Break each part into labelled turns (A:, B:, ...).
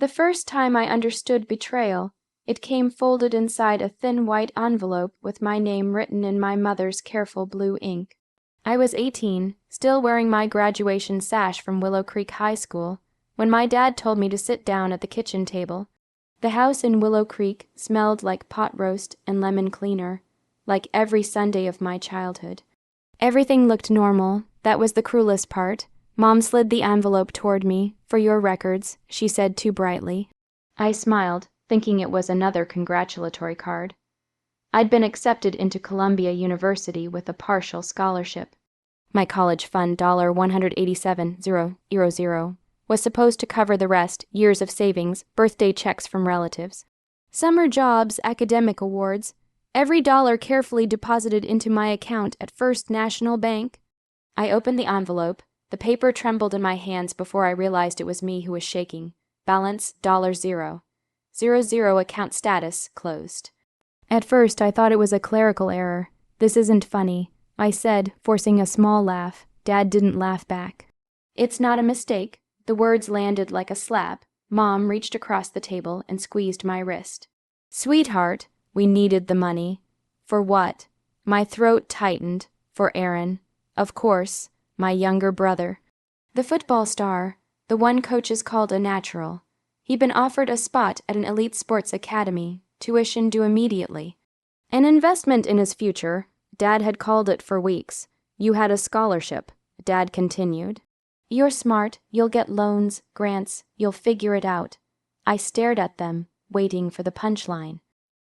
A: The first time I understood betrayal, it came folded inside a thin white envelope with my name written in my mother's careful blue ink. I was 18, still wearing my graduation sash from Willow Creek High School, when my dad told me to sit down at the kitchen table. The house in Willow Creek smelled like pot roast and lemon cleaner, like every Sunday of my childhood. Everything looked normal. That was the cruelest part. Mom slid the envelope toward me. "For your records," she said too brightly. I smiled, thinking it was another congratulatory card. I'd been accepted into Columbia University with a partial scholarship. My college fund $187,000 was supposed to cover the rest, years of savings, birthday checks from relatives. Summer jobs, academic awards, every dollar carefully deposited into my account at First National Bank. I opened the envelope. The paper trembled in my hands before I realized it was me who was shaking. Balance $0. 00 account status closed. At first I thought it was a clerical error. "This isn't funny," I said, forcing a small laugh. Dad didn't laugh back. "It's not a mistake." The words landed like a slap. Mom reached across the table and squeezed my wrist. "Sweetheart, we needed the money." "For what?" My throat tightened. "For Aaron. Of course, my younger brother. The football star, the one coaches called a natural. He'd been offered a spot at an elite sports academy, tuition due immediately. An investment in his future, Dad had called it for weeks. You had a scholarship, Dad continued. You're smart, you'll get loans, grants, you'll figure it out. I stared at them, waiting for the punchline.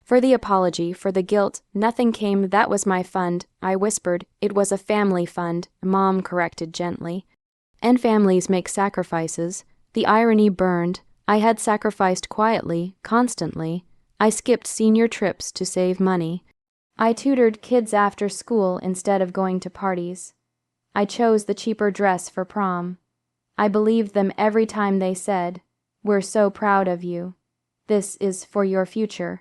A: For the apology, for the guilt, nothing came. That was my fund. I whispered. It was a family fund, Mom corrected gently. And families make sacrifices. The irony burned. I had sacrificed quietly, constantly. I skipped senior trips to save money. I tutored kids after school instead of going to parties. I chose the cheaper dress for prom. I believed them every time they said, "We're so proud of you. This is for your future."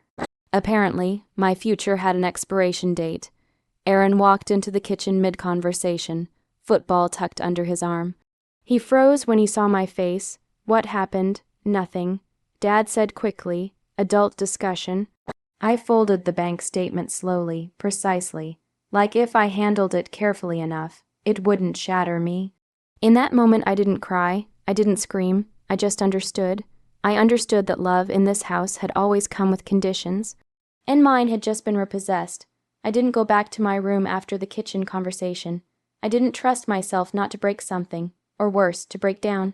A: Apparently, my future had an expiration date. Aaron walked into the kitchen mid-conversation, football tucked under his arm. He froze when he saw my face. What happened? Nothing. Dad said quickly, "Adult discussion." I folded the bank statement slowly, precisely, like if I handled it carefully enough, it wouldn't shatter me. In that moment I didn't cry, I didn't scream, I just understood. I understood that love in this house had always come with conditions, and mine had just been repossessed. I didn't go back to my room after the kitchen conversation. I didn't trust myself not to break something, or worse, to break down.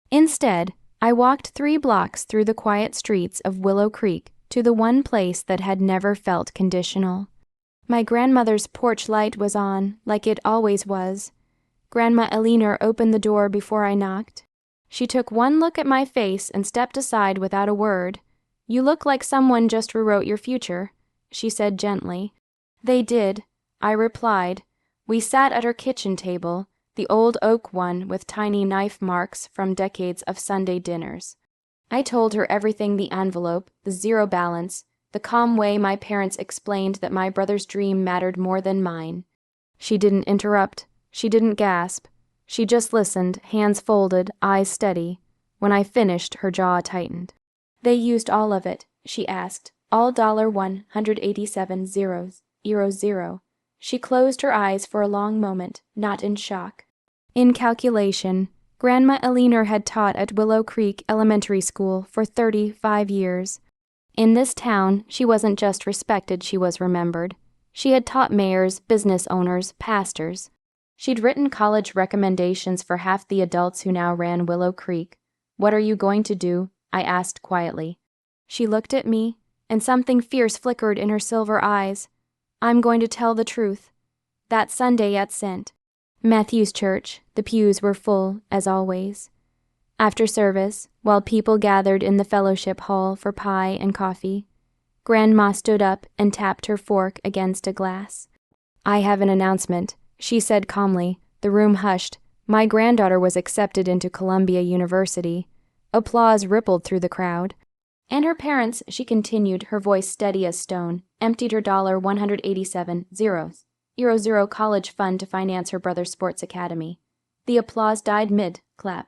A: Instead, I walked 3 blocks through the quiet streets of Willow Creek to the one place that had never felt conditional. My grandmother's porch light was on, like it always was. Grandma Elinor opened the door before I knocked. She took one look at my face and stepped aside without a word. "You look like someone just rewrote your future," she said gently. "They did," I replied. We sat at her kitchen table, the old oak one with tiny knife marks from decades of Sunday dinners. I told her everything: the envelope, the zero balance, the calm way my parents explained that my brother's dream mattered more than mine. She didn't interrupt. She didn't gasp. She just listened, hands folded, eyes steady. When I finished, her jaw tightened. "They used all of it?" she asked. "All $187,000. She closed her eyes for a long moment, not in shock. In calculation. Grandma Elinor had taught at Willow Creek Elementary School for 35 years. In this town, she wasn't just respected, she was remembered. She had taught mayors, business owners, pastors. She'd written college recommendations for half the adults who now ran Willow Creek. "What are you going to do?" I asked quietly. She looked at me, and something fierce flickered in her silver eyes. "I'm going to tell the truth." That Sunday at St. Matthew's Church, the pews were full, as always. After service, while people gathered in the fellowship hall for pie and coffee, Grandma stood up and tapped her fork against a glass. "I have an announcement," she said calmly. The room hushed. My granddaughter was accepted into Columbia University. Applause rippled through the crowd. "And her parents," she continued, her voice steady as stone, "emptied her $187,000 college fund to finance her brother's sports academy." The applause died mid-clap.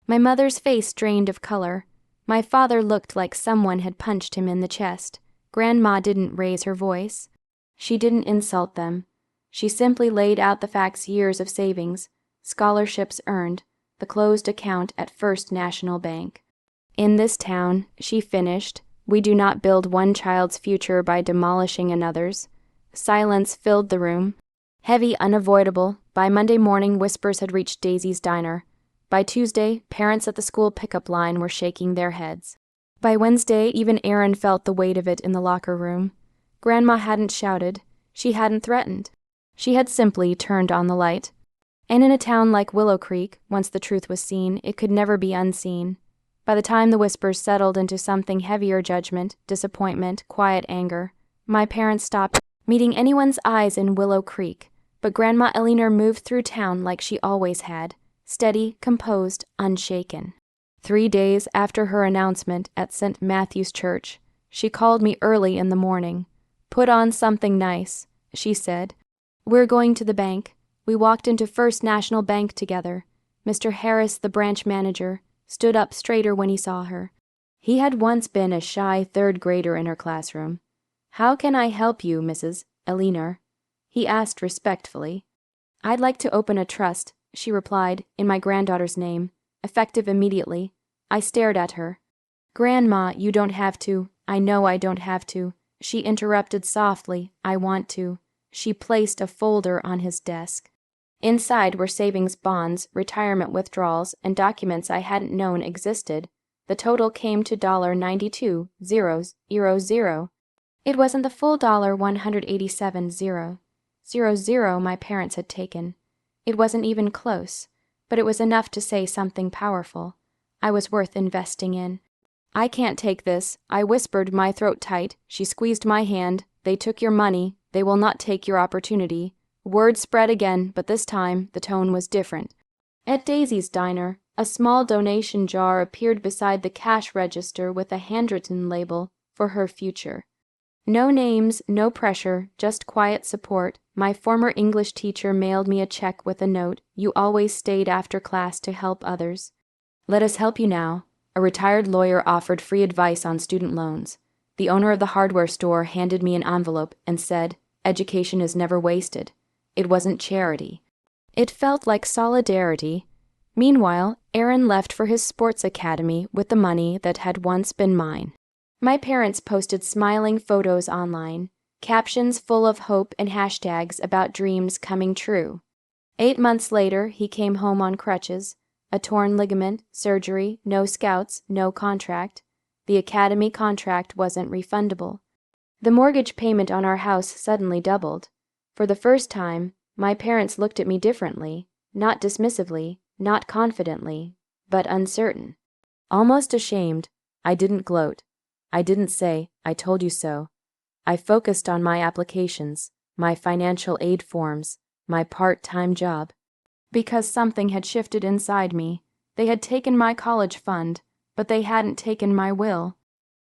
A: My mother's face drained of color. My father looked like someone had punched him in the chest. Grandma didn't raise her voice. She didn't insult them. She simply laid out the facts: years of savings, scholarships earned, the closed account at First National Bank. In this town, she finished, we do not build one child's future by demolishing another's. Silence filled the room. Heavy, unavoidable. By Monday morning, whispers had reached Daisy's diner. By Tuesday, parents at the school pickup line were shaking their heads. By Wednesday, even Aaron felt the weight of it in the locker room. Grandma hadn't shouted. She hadn't threatened. She had simply turned on the light. And in a town like Willow Creek, once the truth was seen, it could never be unseen. By the time the whispers settled into something heavier: judgment, disappointment, quiet anger, my parents stopped meeting anyone's eyes in Willow Creek. But Grandma Eleanor moved through town like she always had, steady, composed, unshaken. 3 days after her announcement at St. Matthew's Church, she called me early in the morning. "Put on something nice," she said. "We're going to the bank." We walked into First National Bank together. Mr. Harris, the branch manager, stood up straighter when he saw her. He had once been a shy third grader in her classroom. "How can I help you, Mrs. Eleanor?" he asked respectfully. "I'd like to open a trust," she replied, in my granddaughter's name, effective immediately. I stared at her. "Grandma, you don't have to. I know I don't have to," she interrupted softly. "I want to." She placed a folder on his desk. Inside were savings bonds, retirement withdrawals, and documents I hadn't known existed. The total came to $92,000. It wasn't the full $187,000 my parents had taken. It wasn't even close, but it was enough to say something powerful. I was worth investing in. "I can't take this," I whispered, my throat tight. She squeezed my hand. "They took your money. They will not take your opportunity." Word spread again, but this time the tone was different. At Daisy's diner, a small donation jar appeared beside the cash register with a handwritten label for her future. No names, no pressure, just quiet support. My former English teacher mailed me a check with a note: "You always stayed after class to help others. Let us help you now." A retired lawyer offered free advice on student loans. The owner of the hardware store handed me an envelope and said, "Education is never wasted." It wasn't charity. It felt like solidarity. Meanwhile, Aaron left for his sports academy with the money that had once been mine. My parents posted smiling photos online, captions full of hope and hashtags about dreams coming true. 8 months later, he came home on crutches, a torn ligament, surgery, no scouts, no contract. The academy contract wasn't refundable. The mortgage payment on our house suddenly doubled. For the first time, my parents looked at me differently, not dismissively, not confidently, but uncertain. Almost ashamed. I didn't gloat. I didn't say, "I told you so." I focused on my applications, my financial aid forms, my part-time job. Because something had shifted inside me. They had taken my college fund, but they hadn't taken my will.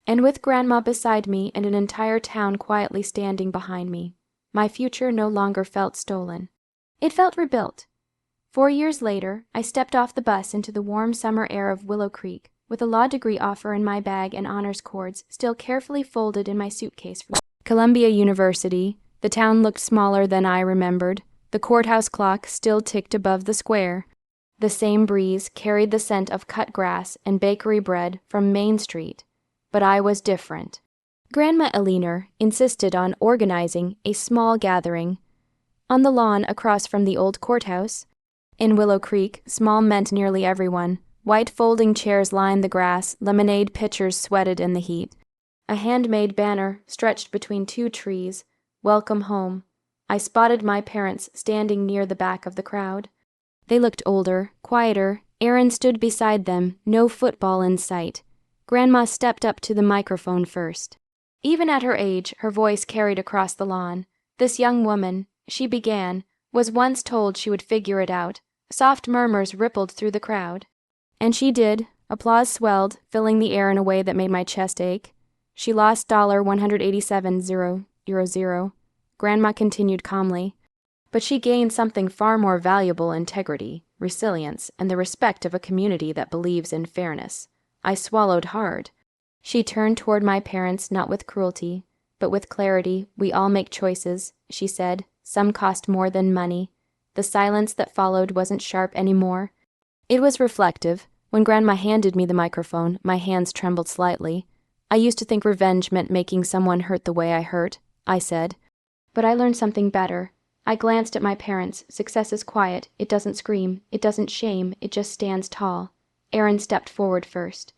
A: And with Grandma beside me and an entire town quietly standing behind me, my future no longer felt stolen. It felt rebuilt. 4 years later, I stepped off the bus into the warm summer air of Willow Creek, with a law degree offer in my bag and honors cords still carefully folded in my suitcase from Columbia University. The town looked smaller than I remembered. The courthouse clock still ticked above the square. The same breeze carried the scent of cut grass and bakery bread from Main Street. But I was different. Grandma Eleanor insisted on organizing a small gathering on the lawn across from the old courthouse. In Willow Creek, small meant nearly everyone. White folding chairs lined the grass, lemonade pitchers sweated in the heat. A handmade banner stretched between 2 trees, "Welcome home." I spotted my parents standing near the back of the crowd. They looked older, quieter. Aaron stood beside them, no football in sight. Grandma stepped up to the microphone first. Even at her age, her voice carried across the lawn. "This young woman," she began, "was once told she would figure it out." Soft murmurs rippled through the crowd. And she did. Applause swelled, filling the air in a way that made my chest ache. She lost $187,000. Grandma continued calmly. But she gained something far more valuable: integrity, resilience, and the respect of a community that believes in fairness. I swallowed hard. She turned toward my parents, not with cruelty, but with clarity. "We all make choices," she said. "Some cost more than money." The silence that followed wasn't sharp anymore. It was reflective. When Grandma handed me the microphone, my hands trembled slightly. "I used to think revenge meant making someone hurt the way I hurt," I said. "But I learned something better." I glanced at my parents. Success is quiet. It doesn't scream. It doesn't shame. It just stands tall. Aaron stepped forward first.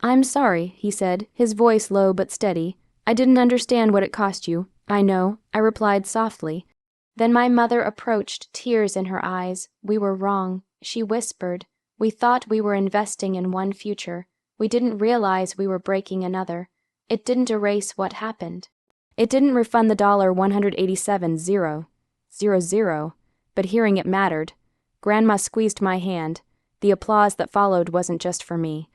A: "I'm sorry," he said, his voice low but steady. "I didn't understand what it cost you." "I know," I replied softly. Then my mother approached, tears in her eyes. "We were wrong," she whispered. "We thought we were investing in one future. We didn't realize we were breaking another. It didn't erase what happened. It didn't refund the $187,000, but hearing it mattered." Grandma squeezed my hand. The applause that followed wasn't just for me.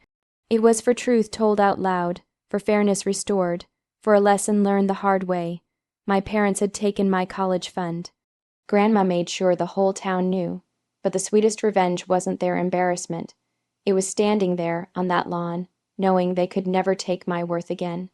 A: It was for truth told out loud, for fairness restored, for a lesson learned the hard way. My parents had taken my college fund. Grandma made sure the whole town knew, but the sweetest revenge wasn't their embarrassment. It was standing there, on that lawn, knowing they could never take my worth again.